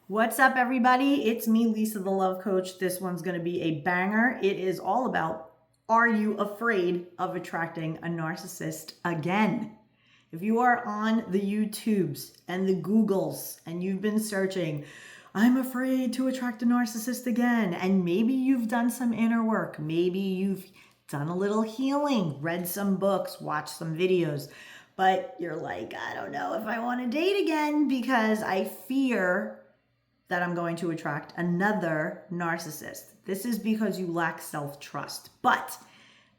What's up, everybody? It's me, Lisa, the Love Coach. This one's going to be a banger. It is all about, are you afraid of attracting a narcissist again? If you are on the YouTubes and the Googles and you've been searching, I'm afraid to attract a narcissist again, and maybe you've done some inner work, maybe you've done a little healing, read some books, watched some videos, but you're like, I don't know if I want to date again because I fear that I'm going to attract another narcissist. This is because you lack self-trust. But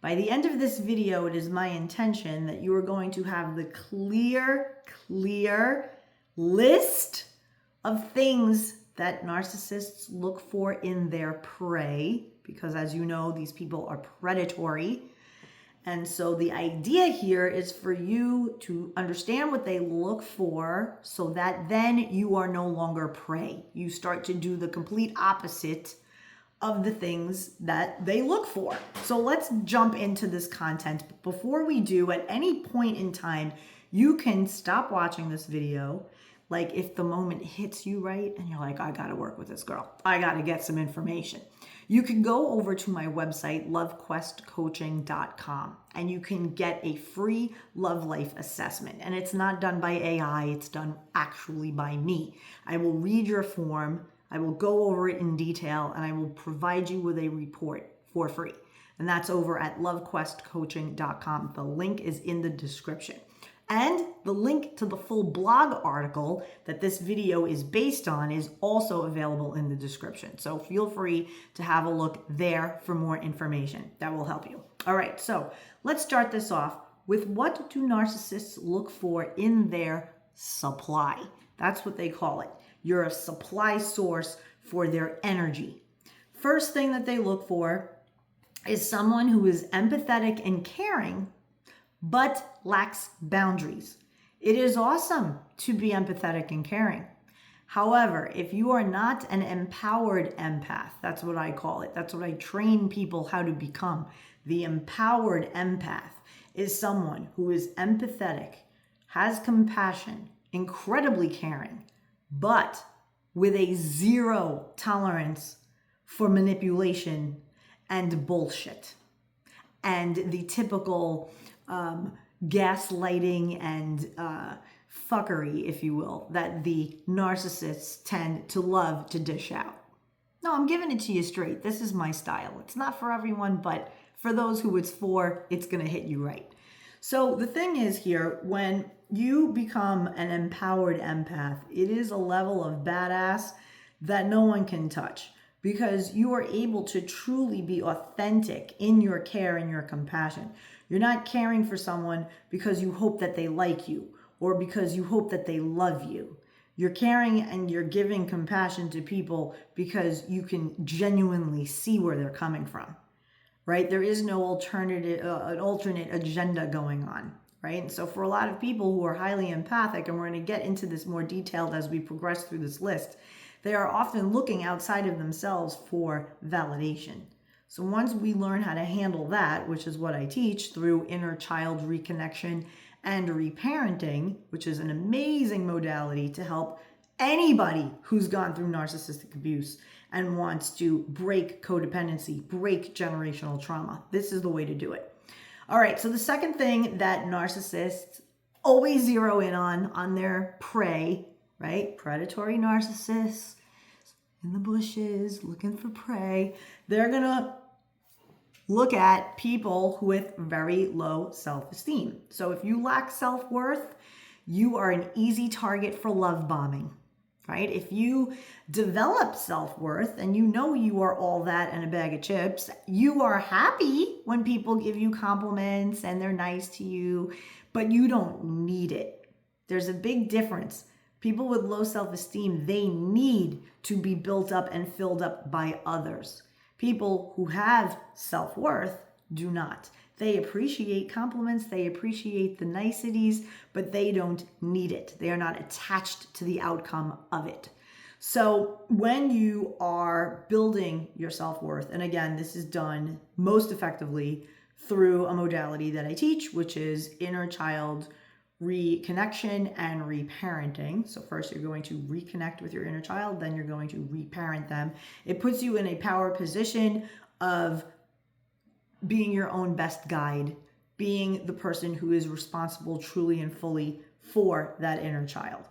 by the end of this video, it is my intention that you are going to have the clear list of things that narcissists look for in their prey, because as you know, these people are predatory. And so the idea here is for you to understand what they look for so that then you are no longer prey. You start to do the complete opposite of the things that they look for. So let's jump into this content. But before we do, at any point in time, you can stop watching this video. Like if the moment hits you right and you're like, I gotta work with this girl, I gotta get some information. You can go over to my website, LoveQuestCoaching.com, and you can get a free love life assessment. And it's not done by AI, it's done actually by me. I will read your form, I will go over it in detail, and I will provide you with a report for free. And that's over at LoveQuestCoaching.com. The link is in the description. And the link to the full blog article that this video is based on is also available in the description. So feel free to have a look there for more information. That will help you. All right, so let's start this off with, what do narcissists look for in their supply? That's what they call it. You're a supply source for their energy. First thing that they look for is someone who is empathetic and caring, but lacks boundaries. It is awesome to be empathetic and caring. However, if you are not an empowered empath, that's what I call it. That's what I train people how to become. The empowered empath is someone who is empathetic, has compassion, incredibly caring, but with a zero tolerance for manipulation and bullshit. And the typical gaslighting and fuckery, if you will, that the narcissists tend to love to dish out. No, I'm giving it to you straight. This is my style. It's not for everyone, but for those who it's for, it's going to hit you right. So the thing is here, when you become an empowered empath, it is a level of badass that no one can touch, because you are able to truly be authentic in your care and your compassion. You're not caring for someone because you hope that they like you or because you hope that they love you. You're caring and you're giving compassion to people because you can genuinely see where they're coming from, right? There is no an alternate agenda going on, right? And so for a lot of people who are highly empathic, and we're going to get into this more detailed as we progress through this list, they are often looking outside of themselves for validation. So once we learn how to handle that, which is what I teach through inner child reconnection and reparenting, which is an amazing modality to help anybody who's gone through narcissistic abuse and wants to break codependency, break generational trauma. This is the way to do it. All right, so the second thing that narcissists always zero in on their prey, right? Predatory narcissists in the bushes looking for prey. They're gonna look at people with very low self-esteem. So if you lack self-worth, you are an easy target for love bombing, right? If you develop self-worth and you know you are all that and a bag of chips, you are happy when people give you compliments and they're nice to you, but you don't need it. There's a big difference. People with low self-esteem, they need to be built up and filled up by others. People who have self-worth do not. They appreciate compliments, they appreciate the niceties, but they don't need it. They are not attached to the outcome of it. So when you are building your self-worth, and again, this is done most effectively through a modality that I teach, which is inner child reconnection and reparenting. So first you're going to reconnect with your inner child, then you're going to reparent them. It puts you in a power position of being your own best guide, being the person who is responsible truly and fully for that inner child.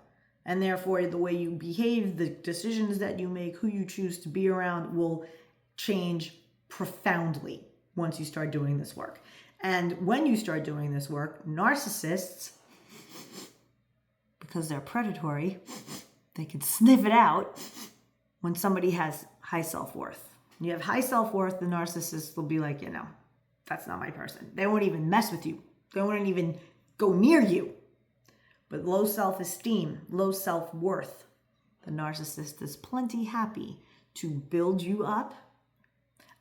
And therefore, the way you behave, the decisions that you make, who you choose to be around will change profoundly once you start doing this work. And when you start doing this work, narcissists, because they're predatory, they can sniff it out when somebody has high self-worth. When you have high self-worth, the narcissist will be like, that's not my person. They won't even mess with you. They won't even go near you. But low self-esteem, low self-worth, the narcissist is plenty happy to build you up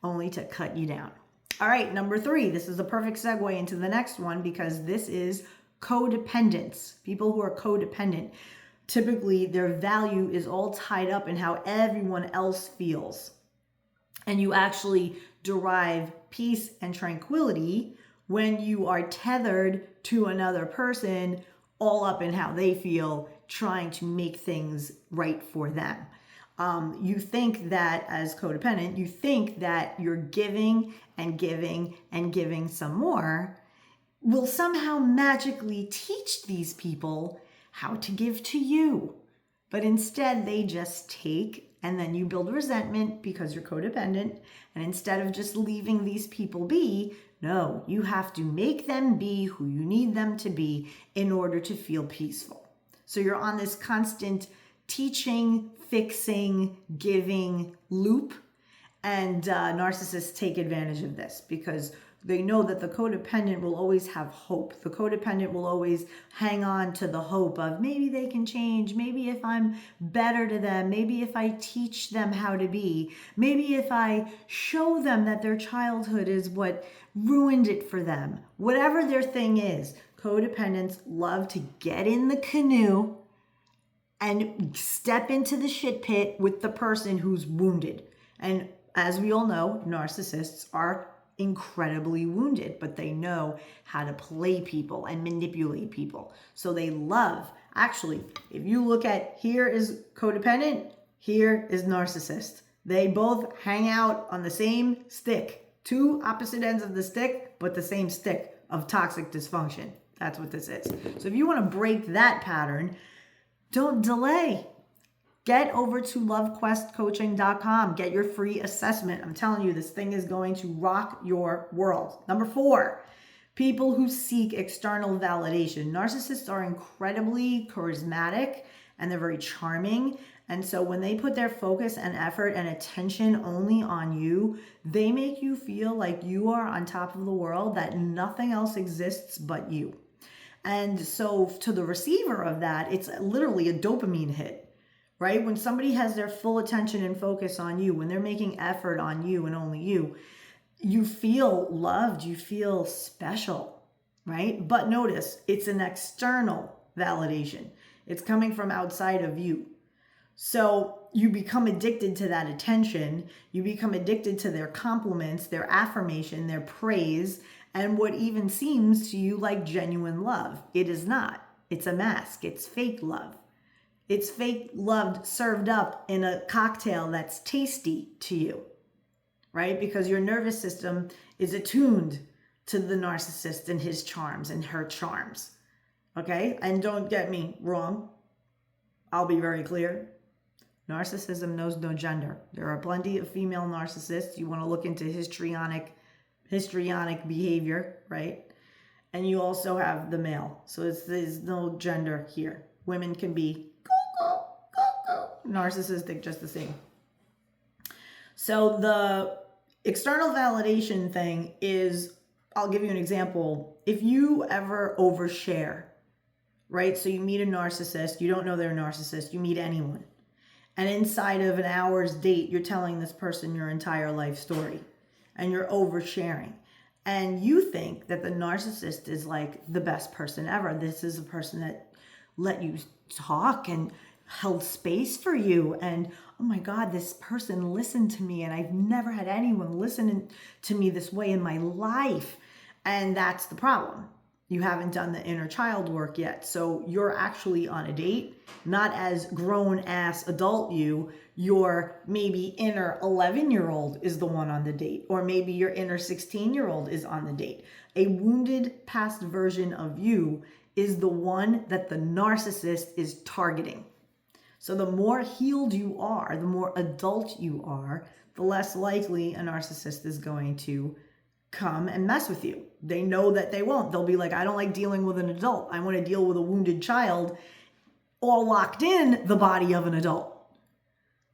only to cut you down. All right, number 3. This is a perfect segue into the next one because this is codependence. People who are codependent, typically their value is all tied up in how everyone else feels. And you actually derive peace and tranquility when you are tethered to another person, all up in how they feel, trying to make things right for them. You think that as codependent, you think that you're giving and giving and giving some more will somehow magically teach these people how to give to you. But instead, they just take, and then you build resentment because you're codependent. And instead of just leaving these people be, no, you have to make them be who you need them to be in order to feel peaceful. So you're on this constant teaching, fixing, giving loop. And narcissists take advantage of this because they know that the codependent will always have hope. The codependent will always hang on to the hope of maybe they can change. Maybe if I'm better to them, maybe if I teach them how to be, maybe if I show them that their childhood is what ruined it for them. Whatever their thing is, codependents love to get in the canoe and step into the shit pit with the person who's wounded. And as we all know, narcissists are incredibly wounded, but they know how to play people and manipulate people. So they love, actually, if you look at here is codependent, here is narcissist. They both hang out on the same stick, 2 opposite ends of the stick, but the same stick of toxic dysfunction. That's what this is. So if you want to break that pattern, don't delay. Get over to LoveQuestCoaching.com. Get your free assessment. I'm telling you, this thing is going to rock your world. Number 4, people who seek external validation. Narcissists are incredibly charismatic and they're very charming. And so when they put their focus and effort and attention only on you, they make you feel like you are on top of the world, that nothing else exists but you. And so to the receiver of that, it's literally a dopamine hit. Right? When somebody has their full attention and focus on you, when they're making effort on you and only you, you feel loved, you feel special, right? But notice, it's an external validation. It's coming from outside of you. So you become addicted to that attention. You become addicted to their compliments, their affirmation, their praise, and what even seems to you like genuine love. It is not. It's a mask. It's fake love. It's fake love served up in a cocktail that's tasty to you, right? Because your nervous system is attuned to the narcissist and his charms and her charms, okay? And don't get me wrong. I'll be very clear. Narcissism knows no gender. There are plenty of female narcissists. You want to look into histrionic behavior, right? And you also have the male. So there's no gender here. Women can be narcissistic just the same. So the external validation thing is, I'll give you an example. If you ever overshare, right? So you meet a narcissist, you don't know they're a narcissist, you meet anyone. And inside of an hour's date, you're telling this person your entire life story and you're oversharing. And you think that the narcissist is like the best person ever. This is a person that let you talk and held space for you, and oh my God, this person listened to me, and I've never had anyone listen to me this way in my life. And that's the problem. You haven't done the inner child work yet. So you're actually on a date, not as grown ass adult you. Your maybe inner 11-year-old is the one on the date, or maybe your inner 16-year-old is on the date. A wounded past version of you is the one that the narcissist is targeting. So the more healed you are, the more adult you are, the less likely a narcissist is going to come and mess with you. They know that they won't. They'll be like, I don't like dealing with an adult. I want to deal with a wounded child all locked in the body of an adult.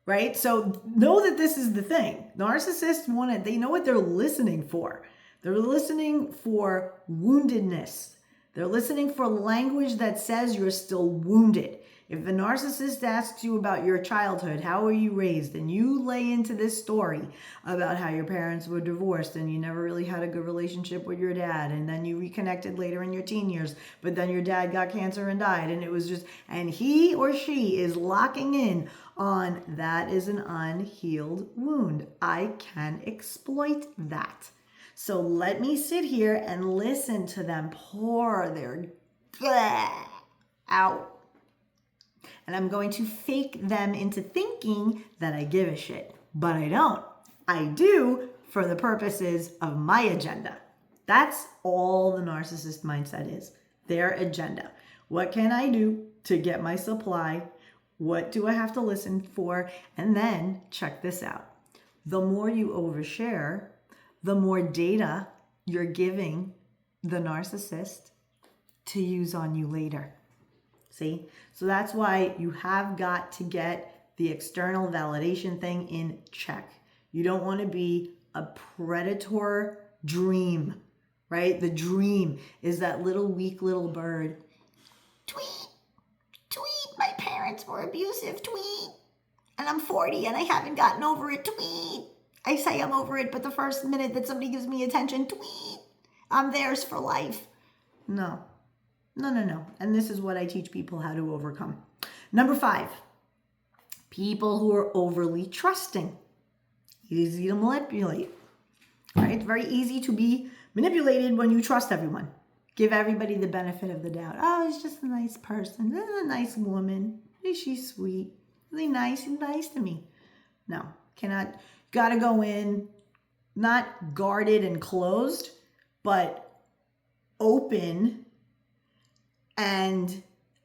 Right? So know that this is the thing. Narcissists they know what they're listening for. They're listening for woundedness. They're listening for language that says you're still wounded. If the narcissist asks you about your childhood, how were you raised, and you lay into this story about how your parents were divorced and you never really had a good relationship with your dad, and then you reconnected later in your teen years, but then your dad got cancer and died, and it was just, and he or she is locking in on that is an unhealed wound. I can exploit that. So let me sit here and listen to them pour their out. And I'm going to fake them into thinking that I give a shit. But I don't. I do for the purposes of my agenda. That's all the narcissist mindset is. Their agenda. What can I do to get my supply? What do I have to listen for? And then check this out. The more you overshare, the more data you're giving the narcissist to use on you later. See? So that's why you have got to get the external validation thing in check. You don't want to be a predator dream, right? The dream is that little weak little bird. Tweet, tweet, my parents were abusive, tweet. And I'm 40 and I haven't gotten over it, tweet. I say I'm over it, but the first minute that somebody gives me attention, tweet, I'm theirs for life. No. And this is what I teach people how to overcome. Number 5, people who are overly trusting. Easy to manipulate, right? It's very easy to be manipulated when you trust everyone. Give everybody the benefit of the doubt. Oh, it's just a nice person. This is a nice woman. She's sweet. Really nice. She's nice to me. No, cannot. Got to go in, not guarded and closed, but open and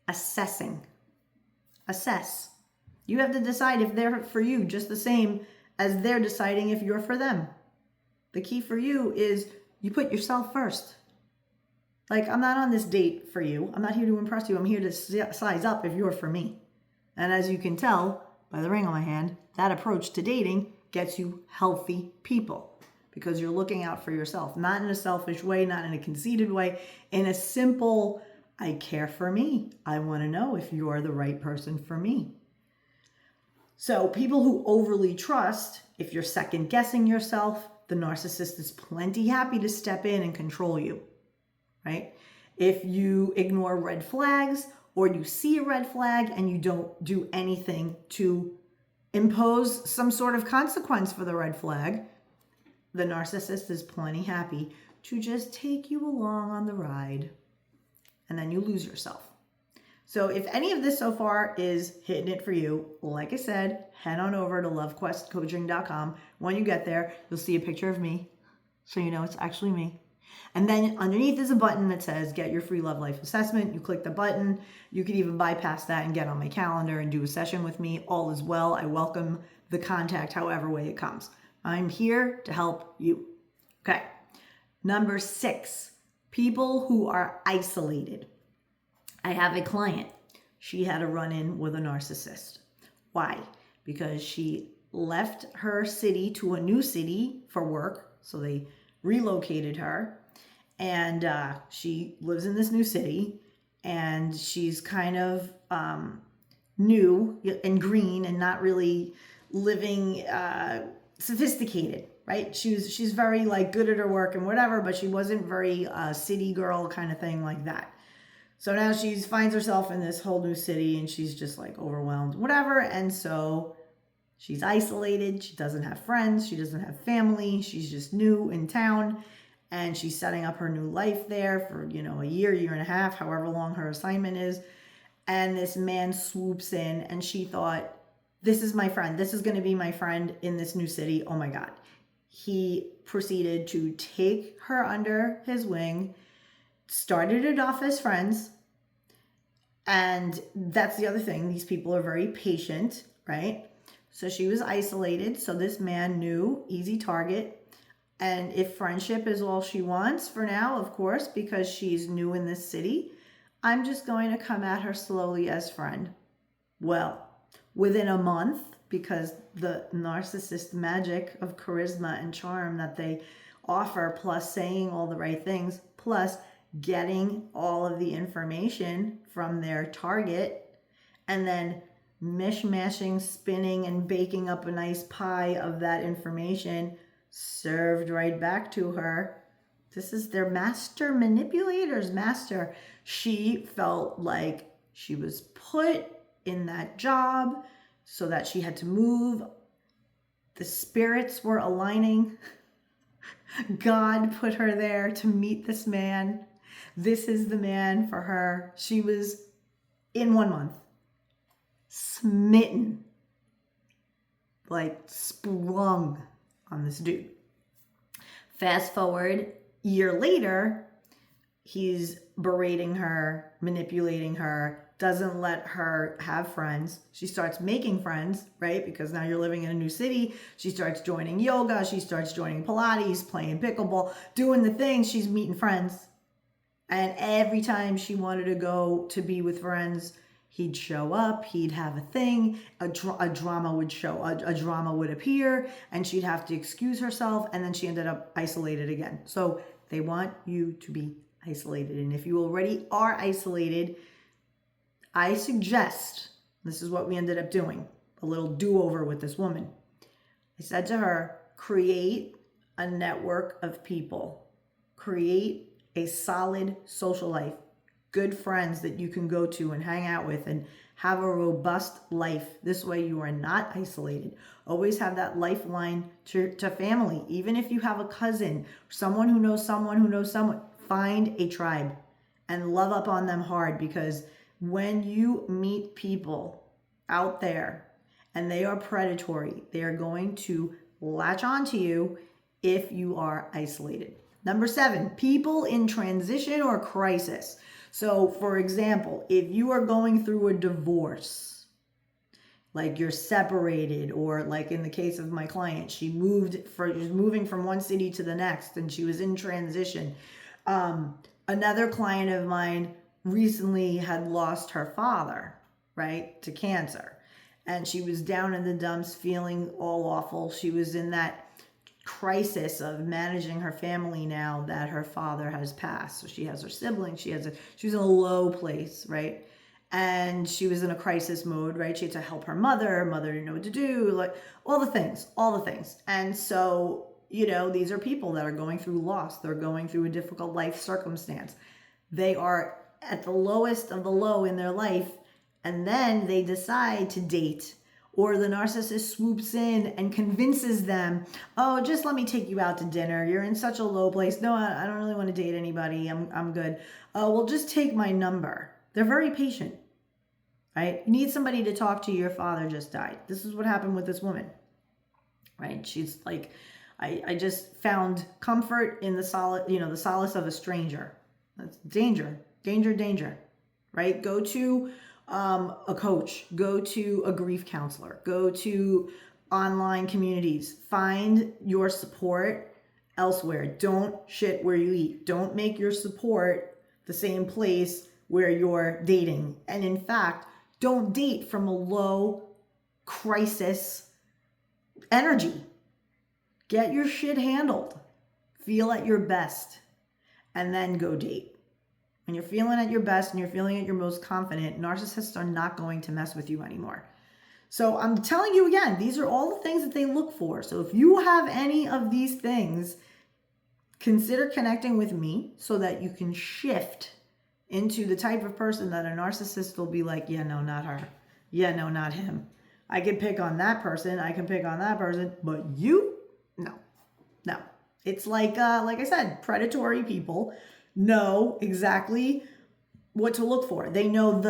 assessing. Assess. You have to decide if they're for you just the same as they're deciding if you're for them. The key for you is you put yourself first. Like, I'm not on this date for you. I'm not here to impress you. I'm here to size up if you're for me. And as you can tell by the ring on my hand, that approach to dating gets you healthy people because you're looking out for yourself, not in a selfish way, not in a conceited way, in a simple, I care for me. I want to know if you're the right person for me. So people who overly trust, if you're second guessing yourself, the narcissist is plenty happy to step in and control you, right? If you ignore red flags or you see a red flag and you don't do anything to impose some sort of consequence for the red flag, the narcissist is plenty happy to just take you along on the ride. And then you lose yourself. So if any of this so far is hitting it for you, like I said, head on over to LoveQuestCoaching.com. When you get there, you'll see a picture of me, so you know it's actually me. And then underneath is a button that says get your free love life assessment. You click the button. You can even bypass that and get on my calendar and do a session with me. All is well. I welcome the contact however way it comes. I'm here to help you. Okay. Number 6. People who are isolated. I have a client. She had a run-in with a narcissist. Why? Because she left her city to a new city for work. So they relocated her. And she lives in this new city. And she's kind of new and green and not really living sophisticated. Right? She's very like good at her work and whatever, but she wasn't very city girl kind of thing like that. So now she finds herself in this whole new city and she's just like overwhelmed, whatever. And so she's isolated. She doesn't have friends. She doesn't have family. She's just new in town. and she's setting up her new life there for, a year and a half, however long her assignment is. And this man swoops in, and she thought, this is my friend. This is going to be my friend in this new city. Oh my God. He proceeded to take her under his wing, started it off as friends. And that's the other thing. These people are very patient, right? So she was isolated. So this man knew, easy target. And if friendship is all she wants for now, of course, because she's new in this city, I'm just going to come at her slowly as friend. Well, within a month, because the narcissist magic of charisma and charm that they offer, plus saying all the right things, plus getting all of the information from their target, and then mishmashing, spinning, and baking up a nice pie of that information served right back to her. This is their master manipulator's master. She felt like she was put in that job so that she had to move. The spirits were aligning. God put her there to meet this man. This is the man for her. She was, in 1 month, smitten, like sprung on this dude. Fast forward, year later, he's berating her, manipulating her, doesn't let her have friends. She starts making friends, right? Because now you're living in a new city. She starts joining yoga. She starts joining Pilates, playing pickleball, doing the things. She's meeting friends. And every time she wanted to go to be with friends, he'd show up, he'd have a thing, a drama would show, a drama would appear, and she'd have to excuse herself, and then she ended up isolated again. So they want you to be isolated. And if you already are isolated, I suggest, this is what we ended up doing, a little do-over with this woman. I said to her, create a network of people. Create a solid social life. Good friends that you can go to and hang out with and have a robust life. This way you are not isolated. Always have that lifeline to family. Even if you have a cousin, someone who knows someone, find a tribe and love up on them hard, because when you meet people out there and they are predatory, they are going to latch onto you if you are isolated. Number 7, people in transition or crisis. So, for example, if you are going through a divorce, like you're separated, or like in the case of my client, she was moving from one city to the next and she was in transition. Another client of mine recently had lost her father, right, to cancer. And she was down in the dumps, feeling all awful. She was in that crisis of managing her family now that her father has passed. So she has her siblings, she was in a low place, right? And she was in a crisis mode, right? She had to help her mother didn't know what to do, like all the things. And so, these are people that are going through loss. They're going through a difficult life circumstance. They are at the lowest of the low in their life, and then they decide to date. Or the narcissist swoops in and convinces them, oh, just let me take you out to dinner. You're in such a low place. No, I don't really want to date anybody. I'm good. Oh, well, just take my number. They're very patient, right? You need somebody to talk to. Your father just died. This is what happened with this woman, right? She's like, I just found comfort in the solace of a stranger. That's danger, right? Go to a coach, go to a grief counselor, go to online communities, find your support elsewhere. Don't shit where you eat. Don't make your support the same place where you're dating. And in fact, don't date from a low crisis energy. Get your shit handled. Feel at your best, and then go date. When you're feeling at your best and you're feeling at your most confident, narcissists are not going to mess with you anymore. So I'm telling you again, these are all the things that they look for. So if you have any of these things, consider connecting with me so that you can shift into the type of person that a narcissist will be like, yeah, no, not her. Yeah, no, not him. I can pick on that person. I can pick on that person, but you, no. It's like I said, predatory people know exactly what to look for. They know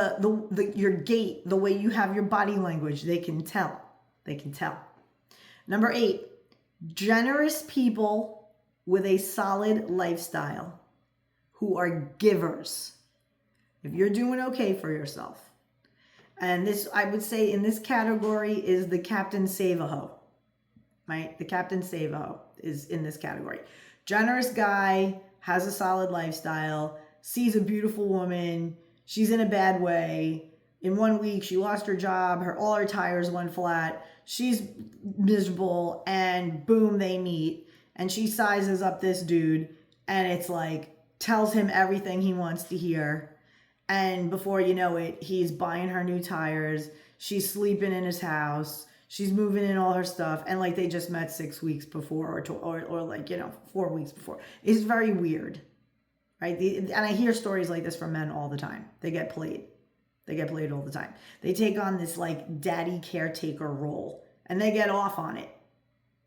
your gait, the way you have your body language. They can tell. They can tell. Number 8, generous people with a solid lifestyle who are givers. If you're doing okay for yourself. And this, I would say in this category is the Captain Save-A-Ho, right? The Captain Save-A-Ho is in this category. Generous guy, has a solid lifestyle, sees a beautiful woman, she's in a bad way. In 1 week, she lost her job, all her tires went flat, she's miserable, and boom, they meet. And she sizes up this dude, and it's like, tells him everything he wants to hear. And before you know it, he's buying her new tires. She's sleeping in his house. She's moving in all her stuff. And like they just met 6 weeks before or like, 4 weeks before. It's very weird, right? And I hear stories like this from men all the time. They get played. They get played all the time. They take on this like daddy caretaker role and they get off on it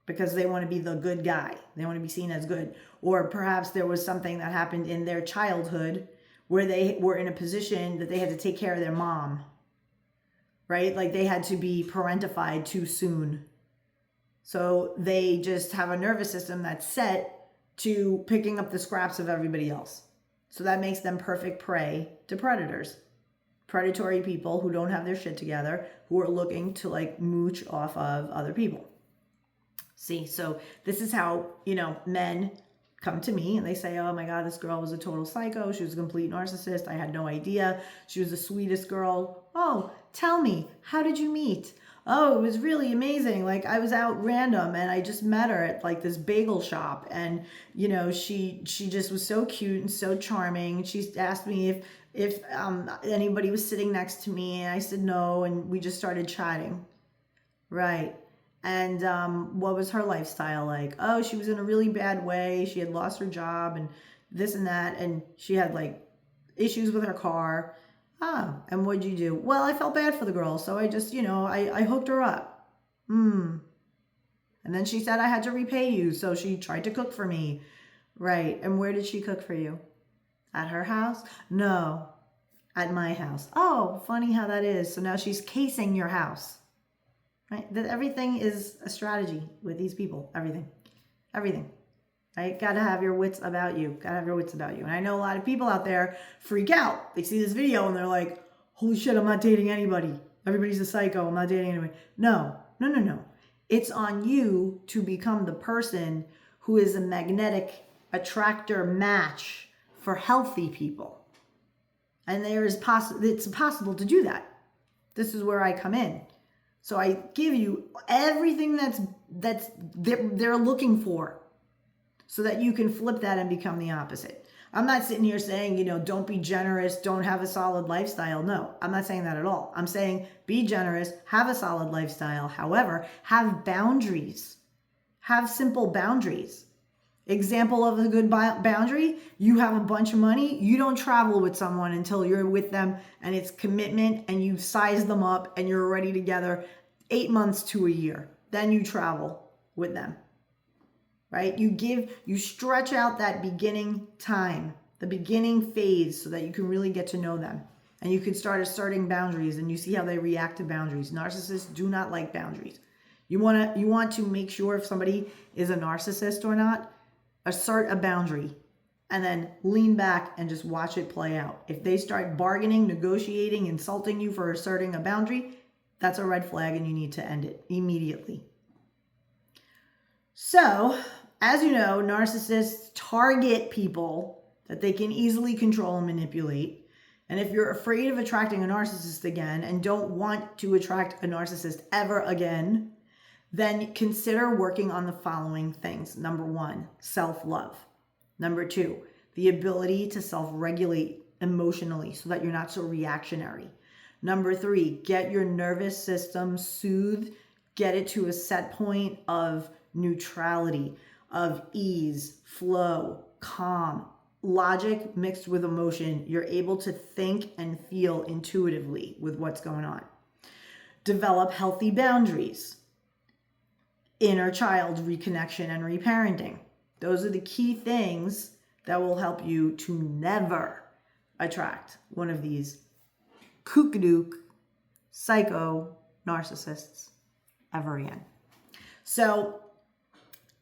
because they want to be the good guy. They want to be seen as good. Or perhaps there was something that happened in their childhood where they were in a position that they had to take care of their mom, right? Like they had to be parentified too soon. So they just have a nervous system that's set to picking up the scraps of everybody else. So that makes them perfect prey to predators. Predatory people who don't have their shit together, who are looking to like mooch off of other people. See, so this is how, men come to me and they say, oh my God, this girl was a total psycho. She was a complete narcissist. I had no idea. She was the sweetest girl. Oh, tell me, how did you meet? Oh, it was really amazing. Like I was out random and I just met her at like this bagel shop. And, she just was so cute and so charming. She asked me if anybody was sitting next to me. And I said no. And we just started chatting. Right. And what was her lifestyle like? Oh, she was in a really bad way. She had lost her job and this and that. And she had like issues with her car. And what'd you do? Well, I felt bad for the girl. So I just, I hooked her up. And then she said I had to repay you. So she tried to cook for me. Right. And where did she cook for you? At her house? No, at my house. Oh, funny how that is. So now she's casing your house. Right? That everything is a strategy with these people. Everything. Right? Gotta have your wits about you. And I know a lot of people out there freak out. They see this video and they're like, holy shit, I'm not dating anybody. Everybody's a psycho. I'm not dating anybody. No. It's on you to become the person who is a magnetic attractor match for healthy people. And it's possible to do that. This is where I come in. So I give you everything that's they're looking for so that you can flip that and become the opposite. I'm not sitting here saying, don't be generous, don't have a solid lifestyle. No, I'm not saying that at all. I'm saying be generous, have a solid lifestyle. However, have boundaries. Have simple boundaries. Example of a good boundary, you have a bunch of money, you don't travel with someone until you're with them and it's commitment and you size them up and you're already together 8 months to a year. Then you travel with them, right? You stretch out that beginning time, the beginning phase so that you can really get to know them. And you can start asserting boundaries and you see how they react to boundaries. Narcissists do not like boundaries. You want to make sure if somebody is a narcissist or not, assert a boundary and then lean back and just watch it play out. If they start bargaining, negotiating, insulting you for asserting a boundary, that's a red flag and you need to end it immediately. So, as you know, narcissists target people that they can easily control and manipulate. And if you're afraid of attracting a narcissist again and don't want to attract a narcissist ever again, then consider working on the following things. Number 1, self-love. Number 2, the ability to self-regulate emotionally so that you're not so reactionary. Number 3, get your nervous system soothed, get it to a set point of neutrality, of ease, flow, calm, logic mixed with emotion. You're able to think and feel intuitively with what's going on. Develop healthy boundaries. Inner child reconnection and reparenting. Those are the key things that will help you to never attract one of these kookadook, psycho narcissists ever again. So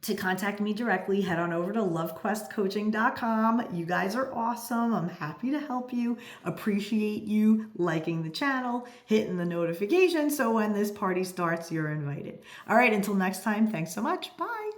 to contact me directly, head on over to LoveQuestCoaching.com. You guys are awesome. I'm happy to help you. Appreciate you liking the channel, hitting the notification so when this party starts, you're invited. All right, until next time, thanks so much. Bye.